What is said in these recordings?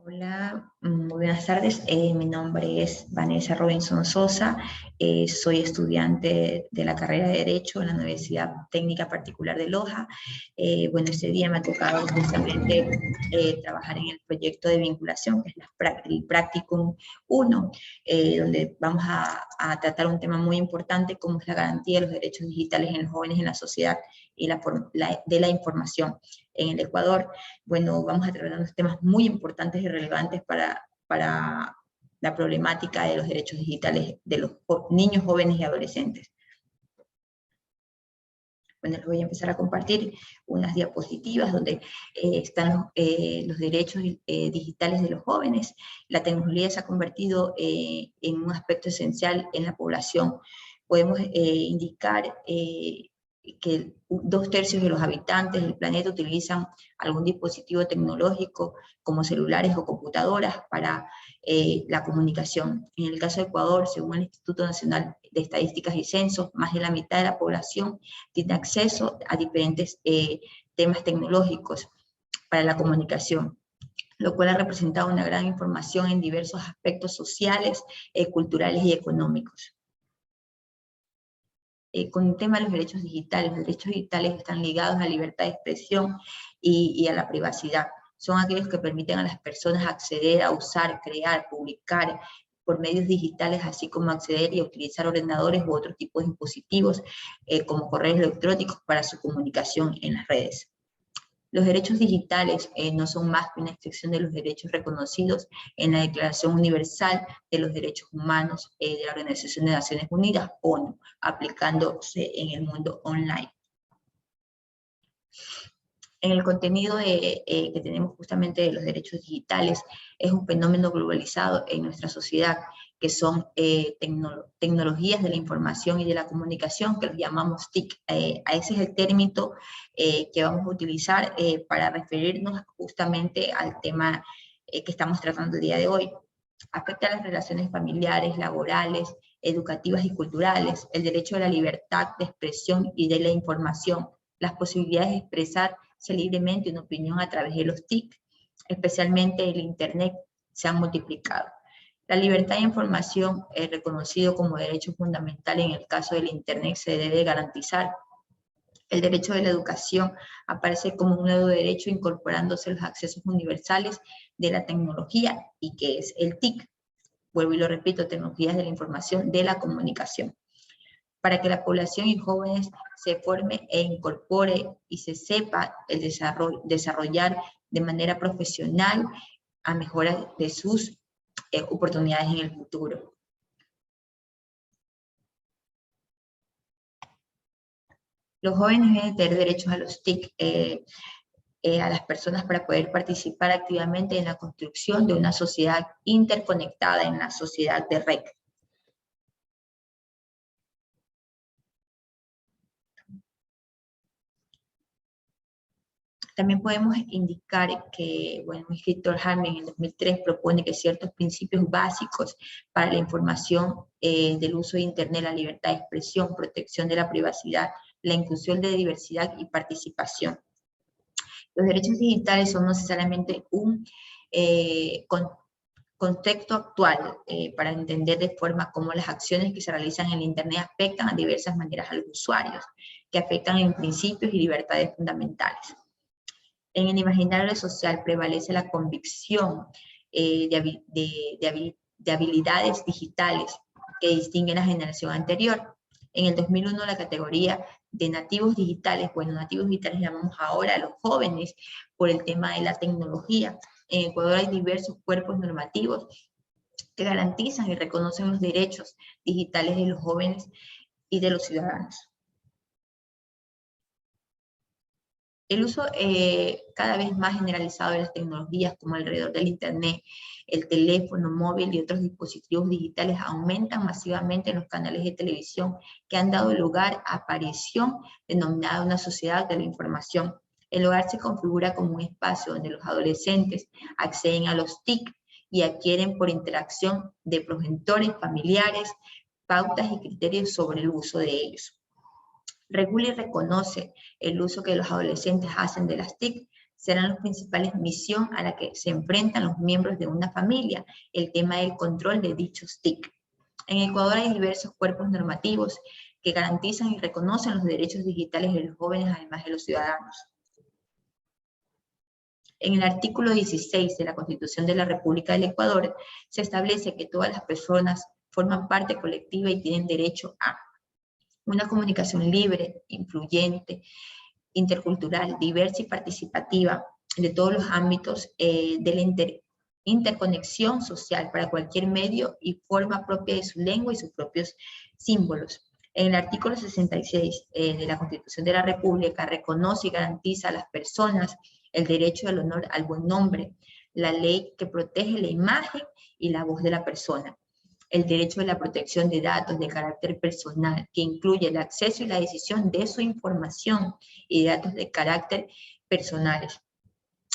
Hola, muy buenas tardes. Mi nombre es Vanessa Robinson Sosa. Soy estudiante de la carrera de Derecho en la Universidad Técnica Particular de Loja. Bueno, este día me ha tocado justamente trabajar en el proyecto de vinculación, que es el Practicum 1, donde vamos a tratar un tema muy importante como es la garantía de los derechos digitales en los jóvenes en la sociedad y de la información en el Ecuador. Bueno, vamos a tratar unos temas muy importantes y relevantes para la problemática de los derechos digitales de los niños, jóvenes y adolescentes. Bueno, les voy a empezar a compartir unas diapositivas donde están los derechos digitales de los jóvenes. La tecnología se ha convertido en un aspecto esencial en la población. Podemos indicar que 2/3 de los habitantes del planeta utilizan algún dispositivo tecnológico como celulares o computadoras para la comunicación. En el caso de Ecuador, según el Instituto Nacional de Estadísticas y Censos, más de la mitad de la población tiene acceso a diferentes temas tecnológicos para la comunicación, lo cual ha representado una gran información en diversos aspectos sociales, culturales y económicos. Con el tema de los derechos digitales están ligados a la libertad de expresión y a la privacidad. Son aquellos que permiten a las personas acceder a usar, crear, publicar por medios digitales, así como acceder y utilizar ordenadores u otros tipos de dispositivos como correos electrónicos para su comunicación en las redes. Los derechos digitales no son más que una extensión de los derechos reconocidos en la Declaración Universal de los Derechos Humanos de la Organización de Naciones Unidas, ONU, aplicándose en el mundo online. En el contenido que tenemos justamente de los derechos digitales, es un fenómeno globalizado en nuestra sociedad, que son tecnologías de la información y de la comunicación, que los llamamos TIC. Ese es el término que vamos a utilizar para referirnos justamente al tema que estamos tratando el día de hoy. Afecta a las relaciones familiares, laborales, educativas y culturales, el derecho a la libertad de expresión y de la información, las posibilidades de expresarse libremente una opinión a través de los TIC, especialmente el Internet, se han multiplicado. La libertad de información es reconocido como derecho fundamental. En el caso del Internet se debe garantizar. El derecho de la educación aparece como un nuevo derecho incorporándose los accesos universales de la tecnología y que es el TIC. Vuelvo y lo repito, tecnologías de la información, de la comunicación. Para que la población y jóvenes se forme e incorpore y se sepa el desarrollar de manera profesional a mejora de sus oportunidades en el futuro. Los jóvenes deben tener derechos a los TIC, a las personas para poder participar activamente en la construcción de una sociedad interconectada, en la sociedad de red. También podemos indicar que, bueno, el escritor Hamlin en 2003 propone que ciertos principios básicos para la información del uso de Internet, la libertad de expresión, protección de la privacidad, la inclusión de diversidad y participación. Los derechos digitales son necesariamente un contexto actual para entender de forma cómo las acciones que se realizan en Internet afectan a diversas maneras a los usuarios, que afectan en principios y libertades fundamentales. En el imaginario social prevalece la convicción de habilidades digitales que distinguen a la generación anterior. En el 2001 la categoría de nativos digitales, bueno, nativos digitales llamamos ahora a los jóvenes por el tema de la tecnología. En Ecuador hay diversos cuerpos normativos que garantizan y reconocen los derechos digitales de los jóvenes y de los ciudadanos. El uso cada vez más generalizado de las tecnologías como alrededor del Internet, el teléfono móvil y otros dispositivos digitales aumentan masivamente en los canales de televisión que han dado lugar a aparición denominada una sociedad de la información. El hogar se configura como un espacio donde los adolescentes acceden a los TIC y adquieren por interacción de progenitores, familiares, pautas y criterios sobre el uso de ellos. Regula y reconoce el uso que los adolescentes hacen de las TIC, serán las principales misión a la que se enfrentan los miembros de una familia, el tema del control de dichos TIC. En Ecuador hay diversos cuerpos normativos que garantizan y reconocen los derechos digitales de los jóvenes, además de los ciudadanos. En el artículo 16 de la Constitución de la República del Ecuador se establece que todas las personas forman parte colectiva y tienen derecho a una comunicación libre, influyente, intercultural, diversa y participativa de todos los ámbitos de la interconexión social para cualquier medio y forma propia de su lengua y sus propios símbolos. En el artículo 66 de la Constitución de la República reconoce y garantiza a las personas el derecho al honor, al buen nombre, la ley que protege la imagen y la voz de la persona, el derecho a la protección de datos de carácter personal, que incluye el acceso y la decisión de su información y datos de carácter personales,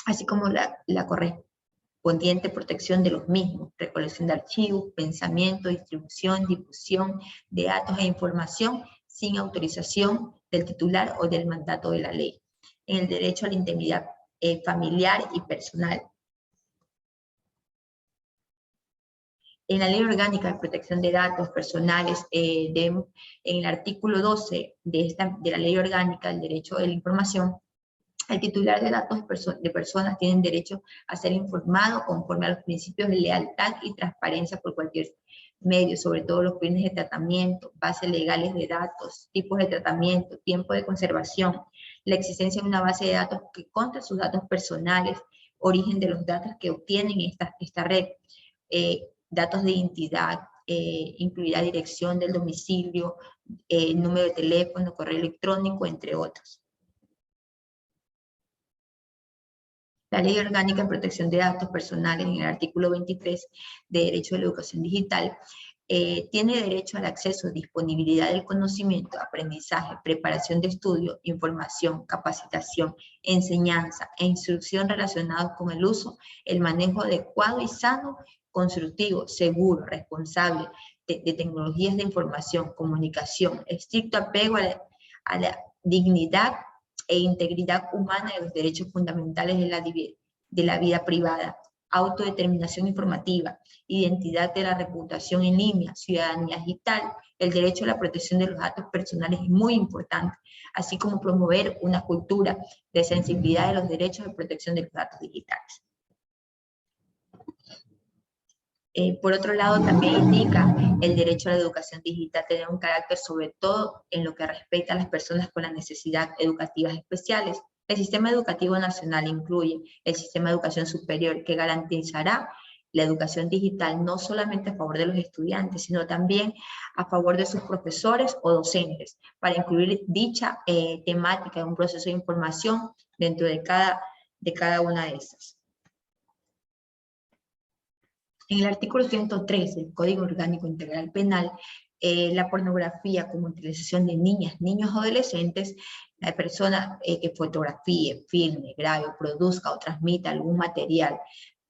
así como la correspondiente protección de los mismos, recolección de archivos, pensamiento, distribución, difusión de datos e información sin autorización del titular o del mandato de la ley, en el derecho a la intimidad familiar y personal. En la Ley Orgánica de Protección de Datos Personales, en el artículo 12 de la Ley Orgánica del Derecho de la Información, el titular de datos de personas tiene derecho a ser informado conforme a los principios de lealtad y transparencia por cualquier medio, sobre todo los fines de tratamiento, bases legales de datos, tipos de tratamiento, tiempo de conservación, la existencia de una base de datos que contra sus datos personales, origen de los datos que obtienen esta red, datos de identidad, incluirá dirección del domicilio, número de teléfono, correo electrónico, entre otros. La Ley Orgánica de Protección de Datos Personales, en el artículo 23 de Derecho a la Educación Digital, tiene derecho al acceso, disponibilidad del conocimiento, aprendizaje, preparación de estudio, información, capacitación, enseñanza e instrucción relacionados con el uso, el manejo adecuado y sano, constructivo, seguro, responsable de tecnologías de información, comunicación, estricto apego a la dignidad e integridad humana de los derechos fundamentales de la vida privada, autodeterminación informativa, identidad de la reputación en línea, ciudadanía digital, el derecho a la protección de los datos personales es muy importante, así como promover una cultura de sensibilidad de los derechos de protección de los datos digitales. Por otro lado, también indica el derecho a la educación digital tener un carácter sobre todo en lo que respecta a las personas con las necesidades educativas especiales. El sistema educativo nacional incluye el sistema de educación superior que garantizará la educación digital no solamente a favor de los estudiantes, sino también a favor de sus profesores o docentes, para incluir dicha temática en un proceso de información dentro de cada una de estas. En el artículo 103 del Código Orgánico Integral Penal, la pornografía como utilización de niñas, niños o adolescentes, la persona que fotografíe, filme, grabe, produzca o transmita algún material,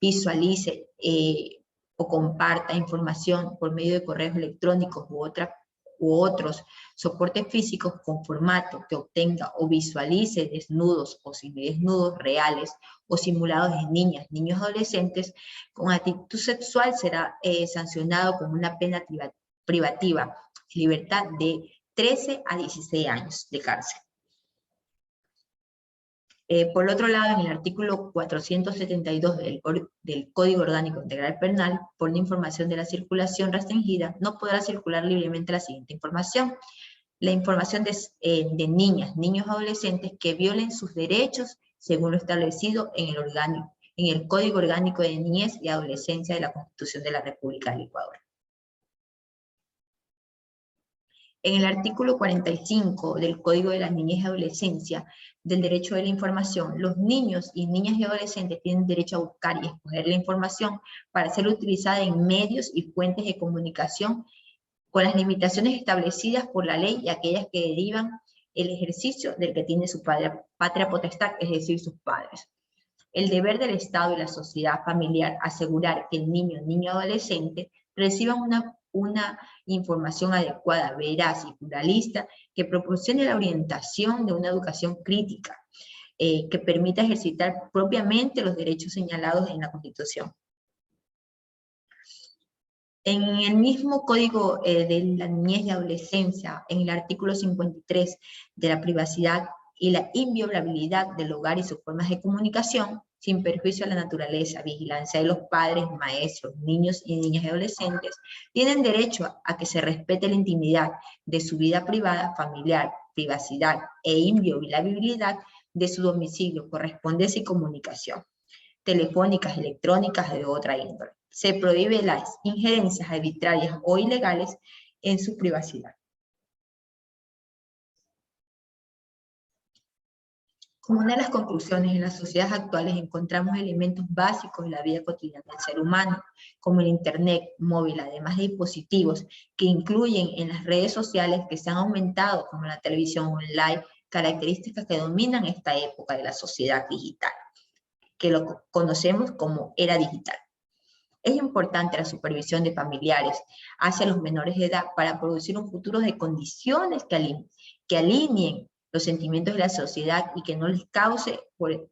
visualice o comparta información por medio de correos electrónicos u otros soportes físicos con formato que obtenga o visualice desnudos o semidesnudos reales o simulados de niñas, niños o adolescentes con actitud sexual será sancionado con una pena privativa de libertad de 13 a 16 años de cárcel. Por otro lado, en el artículo 472 del Código Orgánico Integral Penal, por la información de la circulación restringida, no podrá circular libremente la siguiente información. La información de niñas, niños o adolescentes que violen sus derechos según lo establecido en el Código Orgánico de Niñez y Adolescencia de la Constitución de la República del Ecuador. En el artículo 45 del Código de la Niñez y Adolescencia del Derecho de la Información, los niños y niñas y adolescentes tienen derecho a buscar y escoger la información para ser utilizada en medios y fuentes de comunicación con las limitaciones establecidas por la ley y aquellas que derivan el ejercicio del que tiene su patria potestad, es decir, sus padres. El deber del Estado y la sociedad familiar asegurar que el niño, niña o adolescente reciban una información adecuada, veraz y pluralista que proporcione la orientación de una educación crítica, que permita ejercitar propiamente los derechos señalados en la Constitución. En el mismo Código de la Niñez y Adolescencia, en el artículo 53 de la privacidad y la inviolabilidad del hogar y sus formas de comunicación, sin perjuicio a la naturaleza, vigilancia de los padres, maestros, niños y niñas y adolescentes, tienen derecho a que se respete la intimidad de su vida privada, familiar, privacidad e inviolabilidad de su domicilio, correspondencia y comunicación, telefónicas, electrónicas de otra índole. Se prohíbe las injerencias arbitrarias o ilegales en su privacidad. Como una de las conclusiones, en las sociedades actuales encontramos elementos básicos de la vida cotidiana del ser humano, como el internet móvil, además de dispositivos que incluyen en las redes sociales que se han aumentado, como la televisión online, características que dominan esta época de la sociedad digital, que lo conocemos como era digital. Es importante la supervisión de familiares hacia los menores de edad para producir un futuro de condiciones que alineen los sentimientos de la sociedad y que no les cause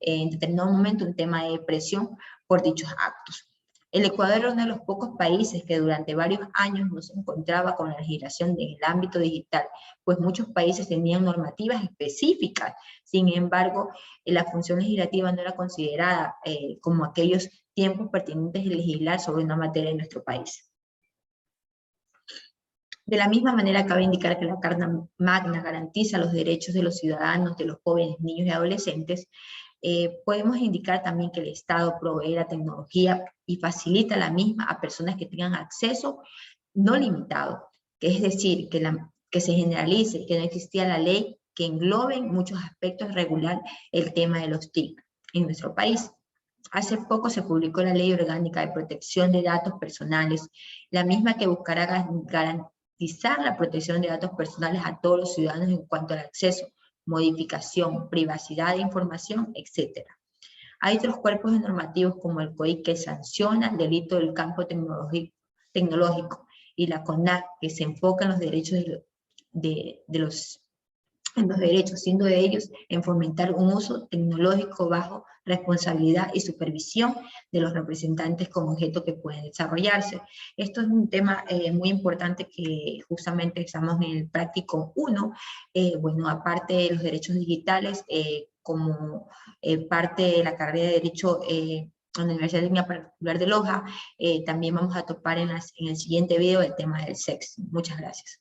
en determinado momento un tema de depresión por dichos actos. El Ecuador era uno de los pocos países que durante varios años no se encontraba con la legislación en el ámbito digital, pues muchos países tenían normativas específicas. Sin embargo, la función legislativa no era considerada como aquellos tiempos pertinentes de legislar sobre una materia en nuestro país. De la misma manera, cabe indicar que la Carta Magna garantiza los derechos de los ciudadanos, de los jóvenes, niños y adolescentes. Podemos indicar también que el Estado provee la tecnología y facilita la misma a personas que tengan acceso no limitado, que es decir, que se generalice, que no existía la ley que englobe en muchos aspectos regular el tema de los TIC en nuestro país. Hace poco se publicó la Ley Orgánica de Protección de Datos Personales, la misma que buscará garantizar la protección de datos personales a todos los ciudadanos en cuanto al acceso, modificación, privacidad de información, etc. Hay otros cuerpos normativos como el COI que sanciona el delito del campo tecnológico y la CONAC que se enfoca en los derechos siendo de ellos en fomentar un uso tecnológico bajo responsabilidad y supervisión de los representantes con objeto que pueden desarrollarse. Esto es un tema muy importante que justamente estamos en el práctico 1, bueno, aparte de los derechos digitales, como parte de la carrera de Derecho en la Universidad Técnica Particular de Loja, también vamos a topar en el siguiente video el tema del sexo. Muchas gracias.